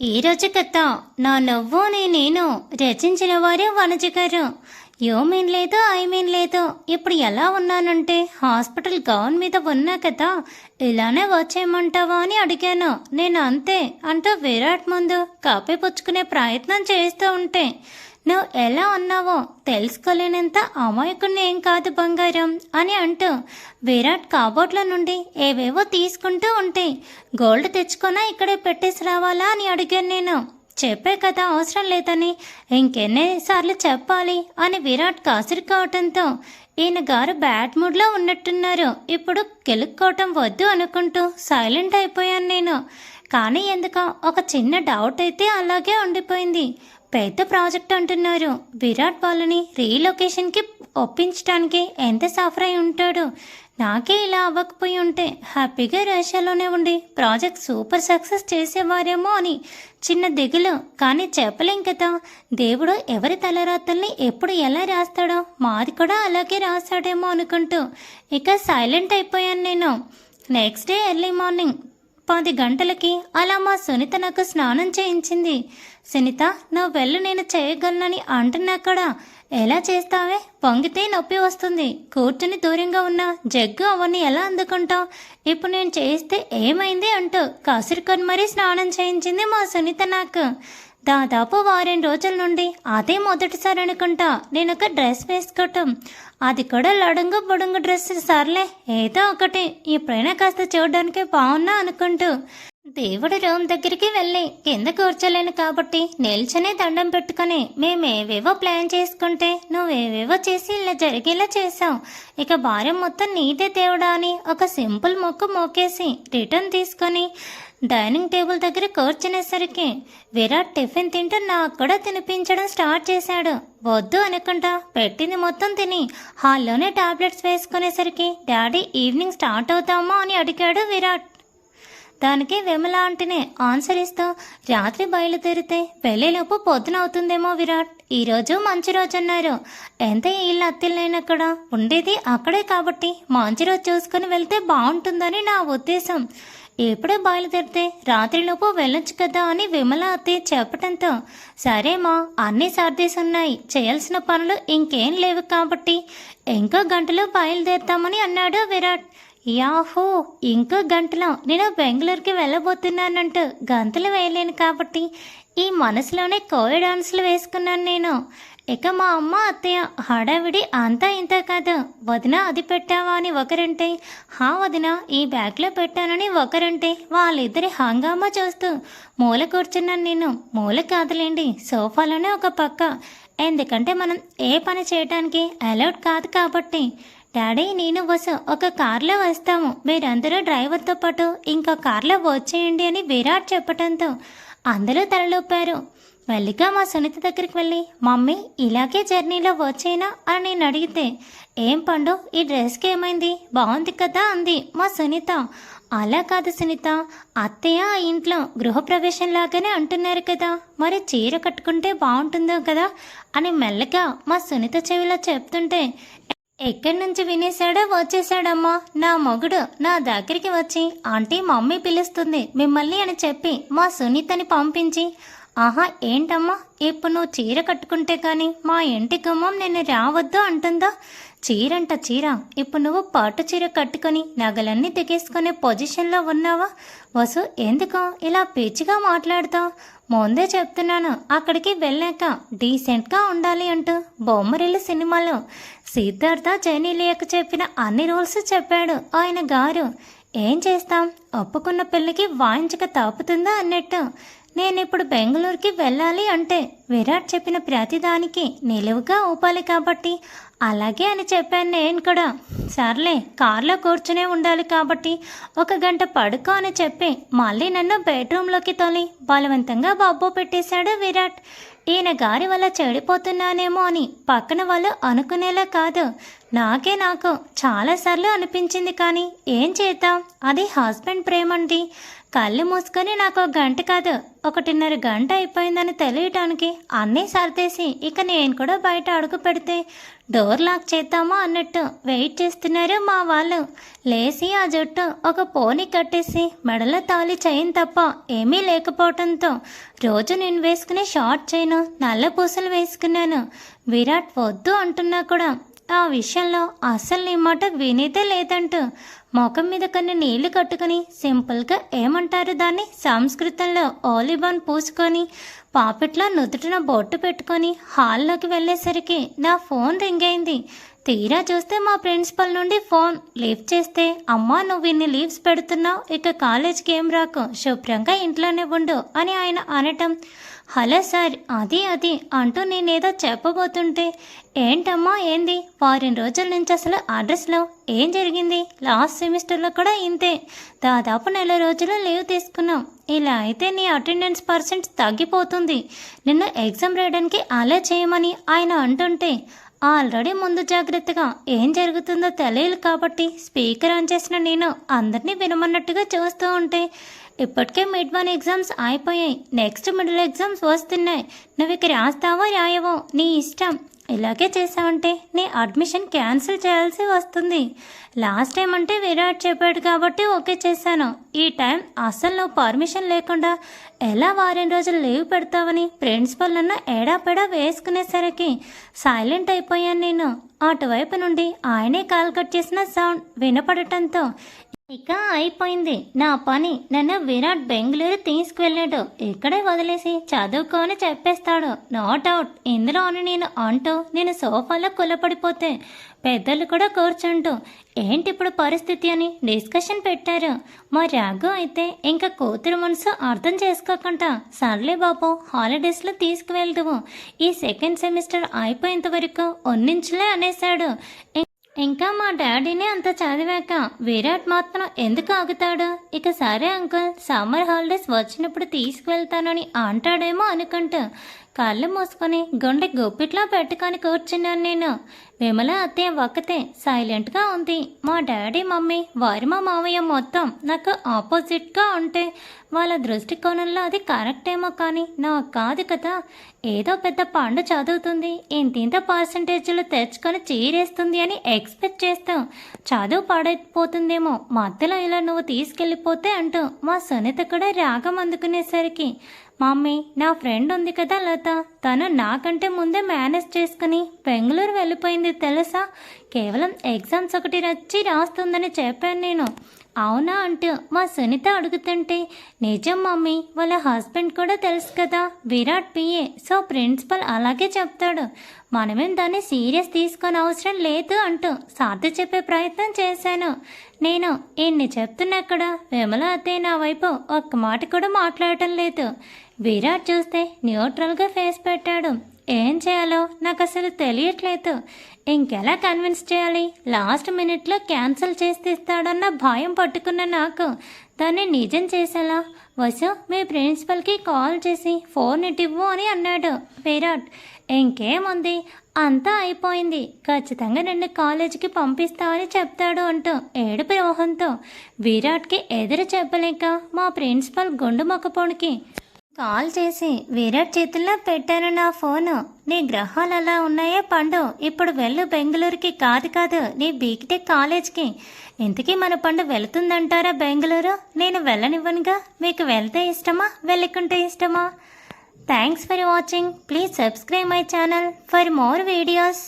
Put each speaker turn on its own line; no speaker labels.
ఈరోజు కథ నా నవ్వు నేను రచించిన వారు వనజ గారు. యోమీన్ లేదు ఐమీన్ లేదు. ఇప్పుడు ఎలా ఉన్నానంటే హాస్పిటల్ గౌన్ మీద ఉన్నా కదా, ఇలానే వచ్చేయమంటావా అని అడిగాను. నేను అంతే అంటూ విరాట్ ముందు కప్పిపుచ్చుకునే ప్రయత్నం చేస్తూ ఉంటే, నువ్వు ఎలా ఉన్నావో తెలుసుకోలేనంత అమాయకుడిని ఏం కాదు బంగారం అని అంటూ విరాట్ కాబోర్డ్ల నుండి ఏవేవో తీసుకుంటూ ఉంటే, గోల్డ్ తెచ్చుకున్నా ఇక్కడే పెట్టేసి రావాలా అని అడిగాను. నేను చెప్పే కదా అవసరం లేదని, ఇంకెన్నిసార్లు చెప్పాలి అని విరాట్ కాసిరి కావటంతో ఈయన గారు బ్యాడ్ మూడ్లో ఉన్నట్టున్నారు. ఇప్పుడు కెలుక్కోవటం వద్దు అనుకుంటూ సైలెంట్ అయిపోయాను నేను. కానీ ఎందుకో ఒక చిన్న డౌట్ అయితే అలాగే ఉండిపోయింది. పెద్ద ప్రాజెక్ట్ అంటున్నారు. విరాట్ వాళ్ళని రీలొకేషన్కి ఒప్పించడానికి ఎంత సఫర్ అయి ఉంటాడు. నాకే ఇలా అవ్వకపోయి ఉంటే హ్యాపీగా రష్యాలోనే ఉండి ప్రాజెక్ట్ సూపర్ సక్సెస్ చేసేవారేమో అని చిన్న దిగులు. కానీ చెప్పలేం కదా, దేవుడు ఎవరి తలరాతల్ని ఎప్పుడు ఎలా రాస్తాడో మాది కూడా అలాగే రాస్తాడేమో అనుకుంటూ ఇక సైలెంట్ అయిపోయాను నేను. నెక్స్ట్ డే ఎర్లీ మార్నింగ్ 10 గంటలకి అలా మా సునీత నాకు స్నానం చేయించింది. సునీత, నువ్వు వెళ్ళు, నేను చేయగలనని అంటున్నా కూడా ఎలా చేస్తావే? పొంగితే నొప్పి వస్తుంది. కూర్చుని దూరంగా ఉన్న జగ్గు అవన్నీ ఎలా అందుకుంటావు? ఇప్పుడు నేను చేస్తే ఏమైంది అంటూ కసురుకొని మరీ స్నానం చేయించింది మా సునీత నాకు. దాదాపు వారం రోజుల నుండి అదే మొదటిసారి అనుకుంటా నేను ఒక డ్రెస్ వేసుకోవటం. అది కూడా లడుంగు బుడుంగు డ్రెస్. సర్లే ఏదో ఒకటి, ఎప్పుడైనా కాస్త చూడడానికి బాగున్నా అనుకుంటూ దేవుడి రూమ్ దగ్గరికి వెళ్ళి కింద కూర్చోలేను కాబట్టి నిల్చనే దండం పెట్టుకుని మేమేవేవో ప్లాన్ చేసుకుంటే నువ్వేవేవో చేసి ఇలా జరిగేలా చేసావు. ఇక భార్య మొత్తం నీదే దేవుడా అని ఒక సింపుల్ మొక్కు మోకేసి రిటర్న్ తీసుకొని డైనింగ్ టేబుల్ దగ్గర కూర్చునేసరికి విరాట్ టిఫిన్ తింటూ నాకు కూడా తినిపించడం స్టార్ట్ చేశాడు. వద్దు అనుకుంటా పెట్టింది మొత్తం తిని హాల్లోనే టాబ్లెట్స్ వేసుకునేసరికి డాడీ ఈవినింగ్ స్టార్ట్ అవుతామో అని అడిగాడు విరాట్. దానికి విమల ఆంటీనే ఆన్సర్ ఇస్తూ, రాత్రి బయలుదేరితే వెళ్ళేలోపు పొద్దున అవుతుందేమో విరాట్. ఈరోజు మంచి రోజు అన్నారు. ఎంత ఇల్లు అత్తిల్లైనా కూడా ఉండేది అక్కడే కాబట్టి మంచి రోజు చూసుకుని వెళ్తే బాగుంటుందని నా ఉద్దేశం. ఎప్పుడే బయలుదేరితే రాత్రిలోపు వెళ్ళొచ్చు కదా అని విమల అత్తే చెప్పటంతో, సరేమా అన్నీ సర్దేసున్నాయి, చేయాల్సిన పనులు ఇంకేం లేవు కాబట్టి ఇంకో గంటలో బయలుదేరుతామని అన్నాడు విరాట్. యాహూ, ఇంకో గంటలో నేను బెంగళూరుకి వెళ్ళబోతున్నానంటూ గంటలు వేయలేను కాబట్టి ఈ మనసులోనే కోయ డాన్సులు వేసుకున్నాను నేను. ఇక మా అమ్మ అత్తయ్య హడావిడి అంతా ఇంత కాదు. వదిన అది పెట్టావా అని ఒకరంటే, హా వదిన ఈ బ్యాగ్లో పెట్టానని ఒకరంటే, వాళ్ళిద్దరి హంగామా చూస్తూ మూల కూర్చున్నాను నేను. మూల కాదులేండి, సోఫాలోనే ఒక పక్క. ఎందుకంటే మనం ఏ పని చేయడానికి అలౌడ్ కాదు కాబట్టి. డాడీ నేను వసు ఒక కార్లో వస్తాము, మీరందరూ డ్రైవర్తో పాటు ఇంకో కార్లో వచ్చేయండి అని విరాట్ చెప్పడంతో అందరూ తలలోపారు. మెల్లిగా మా సునీత దగ్గరికి వెళ్ళి, మమ్మీ ఇలాగే జర్నీలో వచ్చేనా అని నేను అడిగితే, ఏం పండు ఈ డ్రెస్కి ఏమైంది, బాగుంది కదా అంది మా సునీత. అలా కాదు సునీత, అత్తయ్య ఆ ఇంట్లో గృహప్రవేశం లాగానే అంటున్నారు కదా, మరి చీర కట్టుకుంటే బాగుంటుందో కదా అని మెల్లగా మా సునీత చెవిలో చెప్తుంటే, ఎక్కడి నుంచి వినేశాడో వచ్చేసాడమ్మా నా మొగుడు నా దగ్గరికి వచ్చి, ఆంటీ మమ్మీ పిలుస్తుంది మిమ్మల్ని అని చెప్పి మా సునీతని పంపించి, ఆహా ఏంటమ్మా ఇప్పుడు నువ్వు చీర కట్టుకుంటే కానీ మా ఇంటి గుమ్మం నేను రావద్దు అంటుందా? చీరంట చీర, ఇప్పుడు నువ్వు పట్టు చీర కట్టుకొని నగలన్నీ దిగేసుకునే పొజిషన్లో ఉన్నావా? వసు ఎందుకో ఇలా పిచ్చిగా మాట్లాడుతావు? ముందే చెప్తున్నాను, అక్కడికి వెళ్ళాక డీసెంట్గా ఉండాలి అంటూ బొమ్మరిల్లు సినిమాలో సిద్ధార్థ జైనీలియకు చెప్పిన అన్ని రూల్స్ చెప్పాడు ఆయన గారు. ఏం చేస్తాం, ఒప్పుకున్న పెళ్ళికి వాయించక తప్పుతుందా అన్నట్టు. నేనిప్పుడు బెంగళూరుకి వెళ్ళాలి అంటే విరాట్ చెప్పిన ప్రతిదానికి నిలువుగా ఊపాలి కాబట్టి అలాగే అని చెప్పాను నేను కూడా. సర్లే కార్లో కూర్చునే ఉండాలి కాబట్టి ఒక గంట పడుకో అని చెప్పి మళ్ళీ నన్ను బెడ్రూమ్లోకి తోలి బలవంతంగా బొబ్బు పెట్టేశాడు విరాట్. ఈయన గారి వల్ల చెడిపోతున్నానేమో అని పక్కన వాళ్ళు అనుకునేలా కాదు, నాకు చాలాసార్లు అనిపించింది. కానీ ఏం చేద్దాం, అది హస్బెండ్ ప్రేమండి. కళ్ళు మూసుకొని నాకు 1 గంట కాదు 1.5 గంట అయిపోయిందని తెలియటానికి అన్నీ సర్దేసి ఇక నేను కూడా బయట అడుగు పెడితే డోర్ లాక్ చేద్దామా అన్నట్టు వెయిట్ చేస్తున్నారు మా వాళ్ళు. లేచి ఆ జుట్టు ఒక పోనీ కట్టేసి మెడలో తాళి చైన్ తప్ప ఏమీ లేకపోవడంతో రోజు నేను వేసుకునే షార్ట్ చైన్ నల్ల పూసలు వేసుకున్నాను. విరాట్ వద్దు అంటున్నా కూడా ఆ విషయంలో అస్సలు నీ మాట వినేదే లేదంటూ ముఖం మీద కొన్ని నీళ్లు కట్టుకుని సింపుల్గా ఏమంటారు దాన్ని సంస్కృతంలో ఓలిబాన్ పూసుకొని పాపెట్లో నుదుటిన బొట్టు పెట్టుకొని హాల్లోకి వెళ్ళేసరికి నా ఫోన్ రింగ్ అయింది. తీరా చూస్తే మా ప్రిన్సిపల్ నుండి ఫోన్. లిఫ్ట్ చేస్తే అమ్మా నువ్వు ఇన్ని లీవ్స్ పెడుతున్నావు, ఇక కాలేజ్కి ఏం రాకు, శుభ్రంగా ఇంట్లోనే ఉండు అని ఆయన అనటం. హలో సార్ అది అంటూ నేనేదో చెప్పబోతుంటే ఏంటమ్మా ఏంది, వారం రోజుల నుంచి అసలు అడ్రస్లో ఏం జరిగింది, లాస్ట్ సెమిస్టర్లో కూడా ఇంతే, దాదాపు 4 రోజులు లీవ్ తీసుకున్నాం, ఇలా అయితే నీ అటెండెన్స్ పర్సెంట్ తగ్గిపోతుంది, నిన్ను ఎగ్జామ్ రాయడానికి అలా చేయమని ఆయన అంటుంటే ఆల్రెడీ ముందు జాగ్రత్తగా ఏం జరుగుతుందో తెలియదు కాబట్టి స్పీకర్ ఆన్ చేసిన నేను అందరినీ వినమన్నట్టుగా చూస్తూ ఉంటే ఇప్పటికే మిడ్-1 ఎగ్జామ్స్ అయిపోయాయి, నెక్స్ట్ మిడిల్ ఎగ్జామ్స్ వస్తున్నాయి, నువ్వు ఇక రాస్తావో రాయవో నీ ఇష్టం, ఇలాగే చేసావంటే నీ అడ్మిషన్ క్యాన్సిల్ చేయాల్సి వస్తుంది. లాస్ట్ టైం అంటే విరాట్ చెప్పాడు కాబట్టి ఓకే చేశాను, ఈ టైం అసలు నువ్వు పర్మిషన్ లేకుండా ఎలా వారం రోజులు లీవ్ పెడతావని ప్రిన్సిపల్ నన్ను ఏడాపెడా వేసుకునేసరికి సైలెంట్ అయిపోయాను నేను. అటువైపు నుండి ఆయనే కాల్ కట్ చేసిన సౌండ్ వినపడటంతో ఇక అయిపోయింది నా పని. నన్ను విరాట్ బెంగళూరు తీసుకువెళ్ళాడు, ఇక్కడే వదిలేసి చదువుకొని చెప్పేస్తాడు, నో డౌట్ ఇందులో అని నేను అంటూ నేను సోఫాలో కులపడిపోతే పెద్దలు కూడా కూర్చుంటూ ఏంటి ఇప్పుడు పరిస్థితి అని డిస్కషన్ పెట్టారు. మా రాఘు అయితే ఇంకా కూతురు మనసు అర్థం చేసుకోకుండా సర్లే బాబు హాలిడేస్లో తీసుకువెళ్తావు, ఈ సెకండ్ సెమిస్టర్ అయిపోయేంత వరకు ఉన్నించలే అనేశాడు. ఇంకా మా డాడీనే అంత చదివాక విరాట్ మాత్రం ఎందుకు ఆగుతాడు, ఇక సరే అంకుల్ సమ్మర్ హాలిడేస్ వచ్చినప్పుడు తీసుకువెళ్తానని అంటాడేమో అనుకుంటూ కళ్ళు మూసుకొని గుండె గుప్పిట్లో పెట్టుకొని కూర్చున్నాను నేను. విమల అత్తయ్య ఒక్కతే సైలెంట్గా ఉంది. మా డాడీ మమ్మీ వారి మా మావయ్య మొత్తం నాకు ఆపోజిట్గా ఉంటే వాళ్ళ దృష్టికోణంలో అది కరెక్టేమో కానీ నాకు కాదు కదా. ఏదో పెద్ద పండు చదువుతుంది, ఇంత పర్సంటేజ్లు తెచ్చుకొని చీరేస్తుంది అని ఎక్స్పెక్ట్ చేస్తాం, చదువు పాడైపోతుందేమో మధ్యలో ఇలా నువ్వు తీసుకెళ్ళిపోతే అంటూ మా సునీత కూడా రాగం అందుకునేసరికి మమ్మీ నా ఫ్రెండ్ ఉంది కదా లత, తను నాకంటే ముందే మేనేజ్ చేసుకుని బెంగళూరు వెళ్ళిపోయింది తెలుసా, కేవలం ఎగ్జామ్స్ ఒకటి వచ్చి రాస్తుందని చెప్పాను నేను. అవునా అంటూ మా సునీత అడుగుతుంటే నిజం మమ్మీ, వాళ్ళ హస్బెండ్ కూడా తెలుసు కదా విరాట్ పిఏ, సో ప్రిన్సిపల్ అలాగే చెప్తాడు, మనమేం దాన్ని సీరియస్ తీసుకొని అవసరం లేదు అంటూ సాధ్య చెప్పే ప్రయత్నం చేశాను నేను. ఇన్ని చెప్తున్నా కూడా విమల అత్తయ్య నా వైపు ఒక్క మాట కూడా మాట్లాడటం లేదు. విరాట్ చూస్తే న్యూట్రల్గా ఫేస్ పెట్టాడు. ఏం చేయాలో నాకు అసలు తెలియట్లేదు, ఇంకెలా కన్విన్స్ చేయాలి, లాస్ట్ మినిట్లో క్యాన్సిల్ చేస్తేస్తాడన్న భయం పట్టుకున్న నాకు దాన్ని నిజం చేసేలా వసు మీ ప్రిన్సిపల్కి కాల్ చేసి ఫోన్ ఇవ్వు అని అన్నాడు విరాట్. ఇంకేముంది అంతా అయిపోయింది, ఖచ్చితంగా నిన్ను కాలేజీకి పంపిస్తామని చెప్తాడు అంటూ ఏడుపు రోహంతో విరాట్కి ఎదురు చెప్పలేక మా ప్రిన్సిపల్ గుండు మొక్కపోనికి కాల్ చేసి విరాట్ చేతుల్లో పెట్టాను నా ఫోను. నీ గ్రహాలు అలా ఉన్నాయే పండు, ఇప్పుడు వెళ్ళు బెంగళూరుకి, కాదు నీ బీటెక్ కాలేజ్కి. ఇంతకీ మన పండు వెళుతుందంటారా బెంగళూరు? నేను వెళ్ళనివ్వనుగా, మీకు వెళ్తే ఇష్టమా వెళ్ళకుంటే ఇష్టమా? Thanks for watching, please subscribe my channel for more videos.